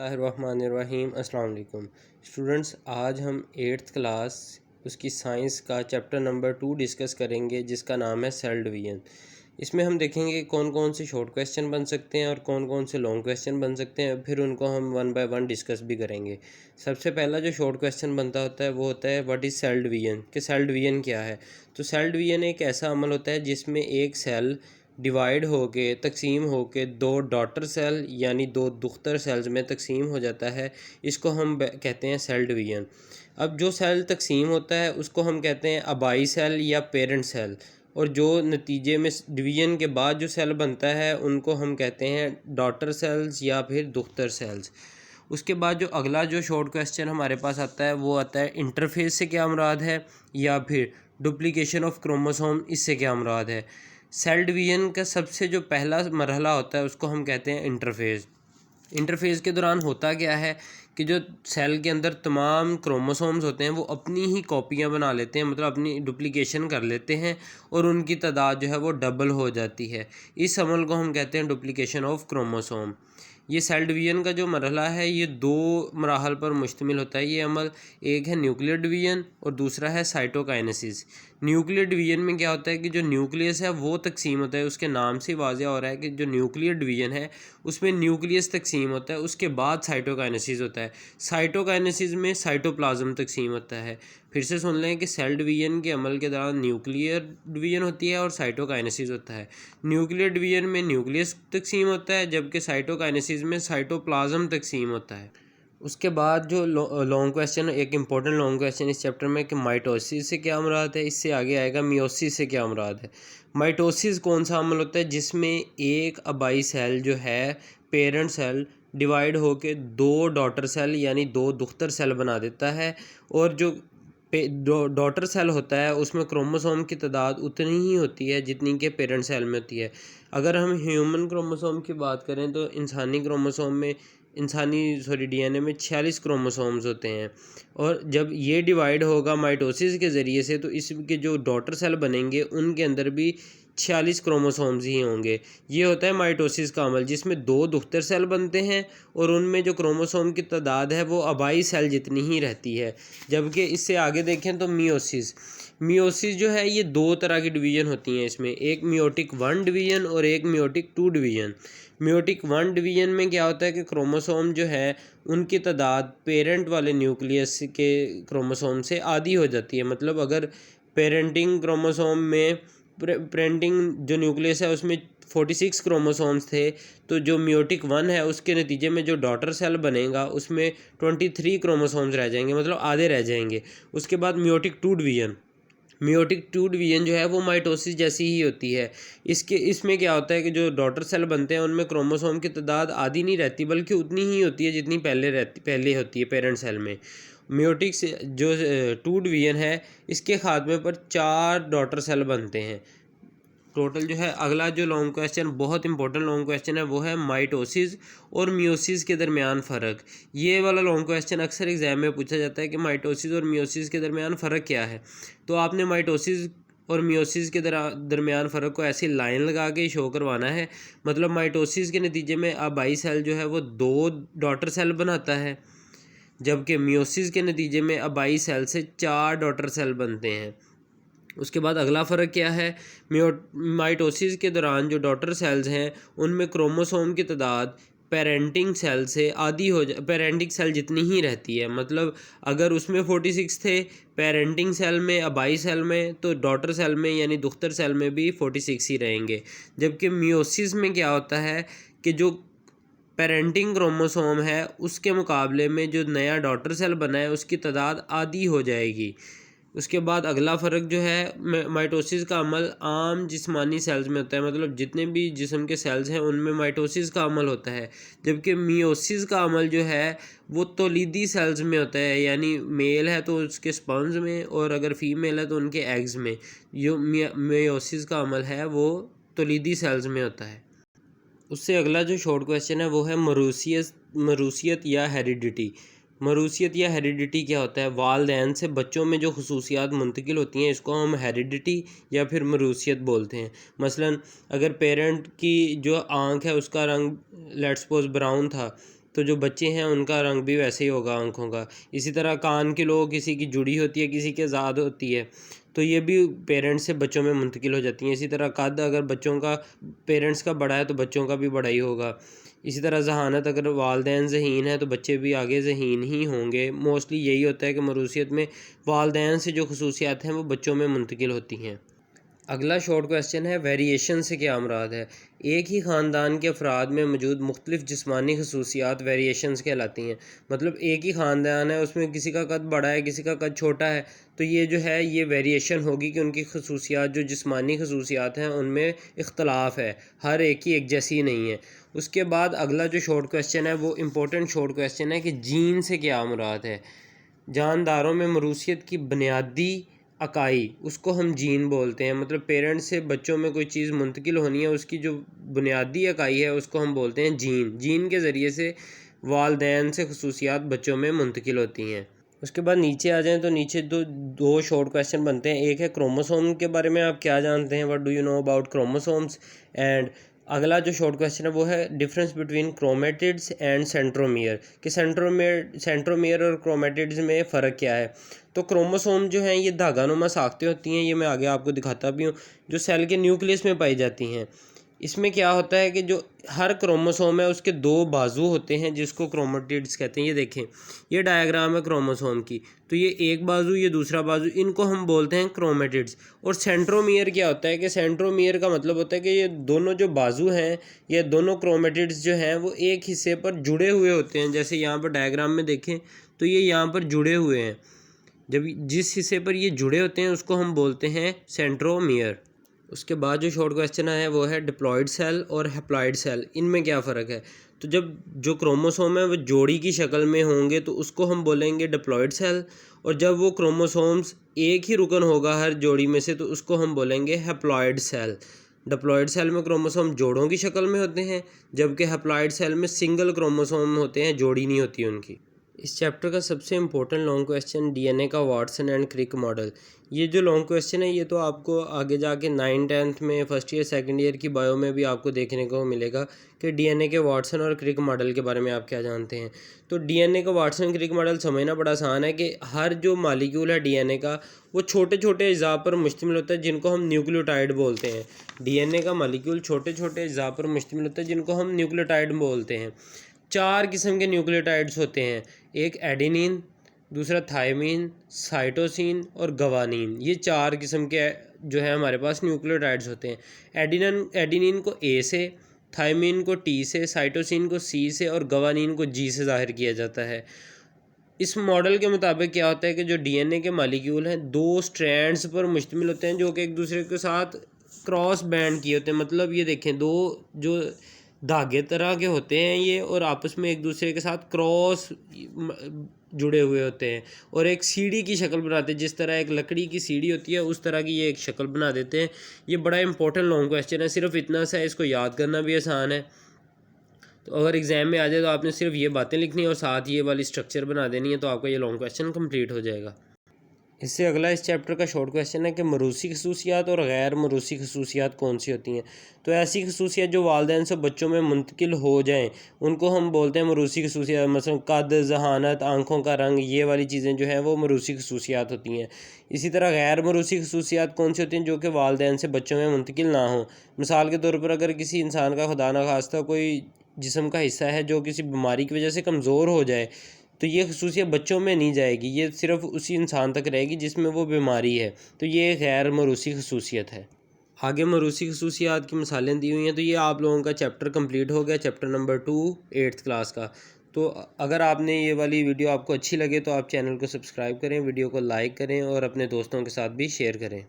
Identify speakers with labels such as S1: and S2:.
S1: बिस्मिल्लाहिर्रहमानिर्रहीम। अस्सलाम वालेकुम स्टूडेंट्स, आज हम 8th क्लास उसकी साइंस का चैप्टर नंबर 2 डिस्कस करेंगे जिसका नाम है सेल डिवीज़न। इसमें हम देखेंगे कौन कौन से शॉर्ट क्वेश्चन बन सकते हैं और कौन कौन से लॉन्ग क्वेश्चन बन सकते हैं, फिर उनको हम वन बाय वन डिस्कस भी करेंगे। सबसे पहला जो शॉर्ट क्वेश्चन बनता होता है वो होता है व्हाट इज़ सेल डिवीज़न, कि सेल डिवीज़न क्या है। तो सेल डिवीज़न एक ऐसा अमल होता है जिसमें एक सेल डिवाइड होके तकसीम होके दो डॉटर सेल यानी दो दुख्तर सेल्स में तकसीम हो जाता है। इसको हम कहते हैं सेल डिवीज़न। अब जो सेल तकसीम होता है उसको हम कहते हैं अबाई सेल या पेरेंट सेल, और जो नतीजे में डिवीज़न के बाद जो सेल बनता है उनको हम कहते हैं डॉटर सेल्स या फिर दुख्तर सेल्स। उसके बाद जो अगला जो शॉर्ट क्वेश्चन हमारे पास आता है वो आता है इंटरफेस से क्या मुराद है, या फिर डुप्लीकेशन ऑफ क्रोमोसोम, इससे क्या मुराद है। सेल डिवीज़न का सबसे जो पहला मरहला होता है उसको हम कहते हैं इंटरफेस। इंटरफेस के दौरान होता क्या है कि जो सेल के अंदर तमाम क्रोमोसोम्स होते हैं वो अपनी ही कॉपियाँ बना लेते हैं, मतलब अपनी डुप्लीकेशन कर लेते हैं और उनकी तादाद जो है वो डबल हो जाती है। इस अमल को हम कहते हैं डुप्लीकेशन ऑफ क्रोमोसोम। ये सेल डिवीज़न का जो मरहला है ये दो मराहल पर मुश्तमिल होता है ये अमल। एक है न्यूक्लियर डिवीज़न और दूसरा है साइटोकाइनेसिस। न्यूक्लियर डिवीज़न में क्या होता है कि जो न्यूक्लियस है वो तकसीम होता है, उसके नाम से वाज़ेह हो रहा है कि जो न्यूक्लियर डिवीज़न है उसमें न्यूक्लियस तकसीम होता है, उसके बाद साइटोकाइनेसिस होता है। साइटोकाइनेसिस में साइटोप्लाज्म तकसीम होता है। फिर से सुन लें कि सेल डिवीज़न के अमल के दौरान न्यूक्लियर डिवीज़न होती है और साइटोकाइनेसिस होता है। न्यूक्लियर डिवीज़न में न्यूक्लियस तकसीम होता है जबकि साइटोकाइनेसिस में साइटोप्लाज्म तकसीम होता है। उसके बाद जो लॉन्ग क्वेश्चन, एक इम्पोर्टेंट लॉन्ग क्वेश्चन इस चैप्टर में कि माइटोसिस से क्या मुराद है, इससे आगे आएगा मियोसिस से क्या मुराद है। माइटोसिस कौन सा अमल होता है जिसमें एक अबाई सेल जो है पेरेंट सेल डिवाइड होके दो डॉटर सेल यानी दो दुख्तर सेल बना देता है, और जो डॉटर सेल होता है उसमें क्रोमोसोम की तादाद उतनी ही होती है जितनी कि पेरेंट सेल में होती है। अगर हम ह्यूमन क्रोमोसोम की बात करें तो डीएनए में 46 क्रोमोसोम्स होते हैं, और जब ये डिवाइड होगा माइटोसिस के ज़रिए से तो इसके जो डॉटर सेल बनेंगे उनके अंदर भी 46 क्रोमोसोम्स ही होंगे। ये होता है माइटोसिस का अमल जिसमें दो दुख्तर सेल बनते हैं और उनमें जो क्रोमोसोम की तादाद है वो अबाई सेल जितनी ही रहती है। जबकि इससे आगे देखें तो मियोसिस जो है ये दो तरह की डिवीज़न होती हैं इसमें, एक मियोटिक 1 डिवीज़न और एक मियोटिक 2 डिवीज़न। मियोटिक 1 डिवीज़न में क्या होता है कि क्रोमोसोम जो है उनकी तादाद पेरेंट वाले न्यूक्लियस के क्रोमोसोम से आधी हो जाती है। मतलब अगर पेरेंटिंग क्रोमोसोम में पेरेंटिंग जो न्यूक्लियस है उसमें 46 क्रोमोसोम्स थे, तो जो मियोटिक 1 है उसके नतीजे में जो डॉटर सेल बनेगा उसमें 23 क्रोमोसोम्स रह जाएंगे, मतलब आधे रह जाएंगे। उसके बाद मियोटिक 2 डिवीज़न जो है वो माइटोसिस जैसी ही होती है। इसमें क्या होता है कि जो डॉटर सेल बनते हैं उनमें क्रोमोसोम की तादाद आधी नहीं रहती बल्कि उतनी ही होती है जितनी पहले होती है पेरेंट सेल में। मियोटिक से जो 2 डिवीज़न है इसके खात्मे पर 4 डॉटर सेल बनते हैं टोटल जो है। अगला जो लॉन्ग क्वेश्चन, बहुत इंपॉर्टेंट लॉन्ग क्वेश्चन है, वो है माइटोसिस और मियोसिस के दरमियान फ़र्क। ये वाला लॉन्ग क्वेश्चन अक्सर एग्जाम में पूछा जाता है कि माइटोसिस और मियोसिस के दरमियान फ़र्क क्या है। तो आपने माइटोसिस और मियोसिस के दरमियान फ़र्क को ऐसी लाइन लगा के शो करवाना है। मतलब माइटोसिस के नतीजे में अबाई सेल जो है वो दो डॉटर सेल बनाता है, जबकि मियोसिस के नतीजे में अबाई सेल से 4 डॉटर सेल बनते हैं। उसके बाद अगला फ़र्क क्या है, माइटोसिस के दौरान जो डॉटर सेल्स हैं उनमें क्रोमोसोम की तादाद पेरेंटिंग सेल से आधी पेरेंटिंग सेल जितनी ही रहती है। मतलब अगर उसमें 46 थे पेरेंटिंग सेल में अबाई सेल में, तो डॉटर सेल में यानी दुख्तर सेल में भी 46 ही रहेंगे। जबकि मियोसिस में क्या होता है कि जो पेरेंटिंग क्रोमोसोम है उसके मुकाबले में जो नया डॉटर सेल बना है उसकी तादाद आधी हो जाएगी। उसके बाद अगला फ़र्क जो है, माइटोसिस का अमल आम जिस्मानी सेल्स में होता है, मतलब जितने भी जिस्म के सेल्स हैं उनमें माइटोसिस का अमल होता है। जबकि मियोसिस का अमल जो है वो तौलीदी सेल्स में होता है, यानी मेल है तो उसके स्पर्म्स में और अगर फीमेल है तो उनके एग्स में। जो मियोसिस का अमल है वो तौलीदी सेल्स में होता है। उससे अगला जो शॉर्ट क्वेश्चन है वो है मरूसियत या हेरिडिटी। मरूसियत या हेरिडिटी क्या होता है। वालदैन से बच्चों में जो खसूसियात मुंतकिल होती हैं इसको हम हेरिडिटी या फिर मरूसियत बोलते हैं। मसलन अगर पेरेंट की जो आँख है उसका रंग लेट्स सपोज ब्राउन था, तो जो बच्चे हैं उनका रंग भी वैसे ही होगा आँखों का। इसी तरह कान की लो किसी की जुड़ी होती है, किसी की आज़ाद होती है, तो ये भी पेरेंट्स से बच्चों में मुंतकिल हो जाती हैं। इसी तरह कद अगर बच्चों का पेरेंट्स का बड़ा है तो बच्चों का भी बड़ा ही होगा। इसी तरह ज़हानत अगर वालदैन ज़हीन है तो बच्चे भी आगे ज़हीन ही होंगे। मोस्टली यही होता है कि मरूसियत में वालदैन से जो खसूसियात हैं वो बच्चों में मुंतकिल होती हैं। अगला शॉर्ट क्वेश्चन है, वेरिएशन से क्या मुराद है? एक ही ख़ानदान के अफराद में मौजूद मुख्तलिफ़ जिस्मानी खसूसियात वेरिएशंस कहलाती हैं। मतलब एक ही ख़ानदान है, उसमें किसी का कद बड़ा है, किसी का कद छोटा है, तो ये जो है ये वेरिएशन होगी कि उनकी खसूसियात जो जिस्मानी खसूसियात हैं उनमें इख्तलाफ है, हर एक की एक जैसी नहीं है। उसके बाद अगला जो शॉर्ट क्वेश्चन है वो इम्पोर्टेंट शॉर्ट क्वेश्चन है कि जीन से क्या मुराद है? जानदारों में मरूसियत की बुनियादी अकाई उसको हम जीन बोलते हैं। मतलब पेरेंट्स से बच्चों में कोई चीज़ मुंतकिल होनी है, उसकी जो बुनियादी अकाई है उसको हम बोलते हैं जीन। जीन के ज़रिए से वालदैन से खसूसियात बच्चों में मुंतकिल होती हैं। उसके बाद नीचे आ जाएं तो नीचे दो शॉर्ट क्वेश्चन बनते हैं। एक है क्रोमोसोम के बारे में आप क्या जानते हैं, what do you know about chromosomes. And अगला जो शॉर्ट क्वेश्चन है वो है difference between chromatids and centromere, कि सेंट्रोमियर और क्रोमेटिड्स में फ़र्क क्या है। तो क्रोमोसोम जो हैं ये धागानुमा साख्तें होती हैं, ये मैं आगे आपको दिखाता भी हूँ, जो सेल के न्यूक्लियस में पाई जाती हैं। इसमें क्या होता है कि जो हर क्रोमोसोम है उसके दो बाजू होते हैं जिसको क्रोमेटिड्स कहते हैं। ये देखें, ये डायग्राम है क्रोमोसोम की, तो ये एक बाजू ये दूसरा बाजू, इनको हम बोलते हैं क्रोमेटिड्स। और सेंट्रोमियर क्या होता है कि सेंट्रोमियर का मतलब होता है कि ये दोनों जो बाजू हैं, ये दोनों क्रोमेटिड्स जो हैं वो एक हिस्से पर जुड़े हुए होते हैं। जैसे यहाँ पर डायग्राम में देखें तो ये यहाँ पर जुड़े हुए हैं। जब जिस हिस्से पर ये जुड़े होते हैं उसको हम बोलते हैं सेंट्रोमियर। उसके बाद जो शॉर्ट क्वेश्चन है वो है डिप्लॉयड सेल और हैप्लॉयड सेल, इनमें क्या फ़र्क है। तो जब जो क्रोमोसोम है वो जोड़ी की शक्ल में होंगे तो उसको हम बोलेंगे डिप्लॉयड सेल, और जब वो क्रोमोसोम्स एक ही रुकन होगा हर जोड़ी में से तो उसको हम बोलेंगे हैप्लॉयड सेल। डिप्लॉयड सेल में क्रोमोसोम जोड़ों की शक्ल में होते हैं, जबकि हैप्लॉयड सेल में सिंगल क्रोमोसोम होते हैं, जोड़ी नहीं होती उनकी। इस चैप्टर का सबसे इम्पोर्टेंट लॉन्ग क्वेश्चन डीएनए का वाटसन एंड क्रिक मॉडल। ये जो लॉन्ग क्वेश्चन है ये तो आपको आगे जाके 9th-10th में फर्स्ट ईयर सेकंड ईयर की बायो में भी आपको देखने को मिलेगा कि डीएनए के वाटसन और क्रिक मॉडल के बारे में आप क्या जानते हैं। तो डीएनए का वाटसन क्रिक मॉडल समझना बड़ा आसान है कि हर जो मालिक्यूल है डीएनए का वो छोटे छोटे अज़ा पर मुश्तमिल होता है जिनको हम न्यूक्लियोटाइड बोलते हैं। डीएनए का मालिक्यूल छोटे छोटे अज़ा पर मुश्तमिल होता है जिनको हम न्यूक्लियोटाइड बोलते हैं। 4 किस्म के न्यूक्लियोटाइड्स होते हैं, एक एडेनिन, दूसरा थायमिन, साइटोसिन और गवानीन। ये 4 किस्म के जो है हमारे पास न्यूक्लियोटाइड्स होते हैं। एडेनिन को ए से, थायमिन को टी से, साइटोसिन को सी से और गवानीन को जी से ज़ाहिर किया जाता है। इस मॉडल के मुताबिक क्या होता है कि जो डीएनए के मालिक्यूल हैं 2 स्ट्रैंड्स पर मुश्तमिल होते हैं जो कि एक दूसरे के साथ क्रॉस बैंड किए होते हैं। मतलब ये देखें, दो जो धागे तरह के होते हैं ये, और आपस में एक दूसरे के साथ क्रॉस जुड़े हुए होते हैं और एक सीढ़ी की शक्ल बनाते हैं। जिस तरह एक लकड़ी की सीढ़ी होती है उस तरह की ये एक शक्ल बना देते हैं। ये बड़ा इंपॉर्टेंट लॉन्ग क्वेश्चन है, सिर्फ इतना सा है, इसको याद करना भी आसान है। तो अगर एग्ज़ाम में आ जाए तो आपने सिर्फ ये बातें लिखनी है और साथ ये वाली स्ट्रक्चर बना देनी है, तो आपका ये लॉन्ग क्वेश्चन कंप्लीट हो जाएगा। इससे अगला इस चैप्टर का शॉर्ट क्वेश्चन है कि मरूसी खसूसियात और गैर मरूसी खसूसियात कौन सी होती हैं। तो ऐसी खसूसियात जो वालदैन से बच्चों में मुंतकिल हो जाएं उनको हम बोलते हैं मरूसी खसूसियात। मसलन कद, जहानत, आँखों का रंग, ये वाली चीज़ें जो हैं वो मरूसी खसूसियात होती हैं। इसी तरह गैर मरूसी खसूसियात कौन सी होती हैं, जो कि वालदैन से बच्चों में मुंतकिल ना हो। मिसाल के तौर पर अगर किसी इंसान का खुदा न खास्ता कोई जिस्म का हिस्सा है जो किसी बीमारी की वजह से कमज़ोर हो जाए, तो ये खसूसियत बच्चों में नहीं जाएगी, ये सिर्फ उसी इंसान तक रहेगी जिसमें वो बीमारी है। तो ये गैर मरूसी खसूसियत है। आगे मरूसी खसूसियात की मिसालें दी हुई हैं। तो ये आप लोगों का चैप्टर कंप्लीट हो गया, चैप्टर नंबर 2 8th क्लास का। तो अगर आपने ये वाली वीडियो आपको अच्छी लगे तो आप चैनल को सब्सक्राइब करें, वीडियो को लाइक करें और अपने दोस्तों के साथ भी शेयर करें।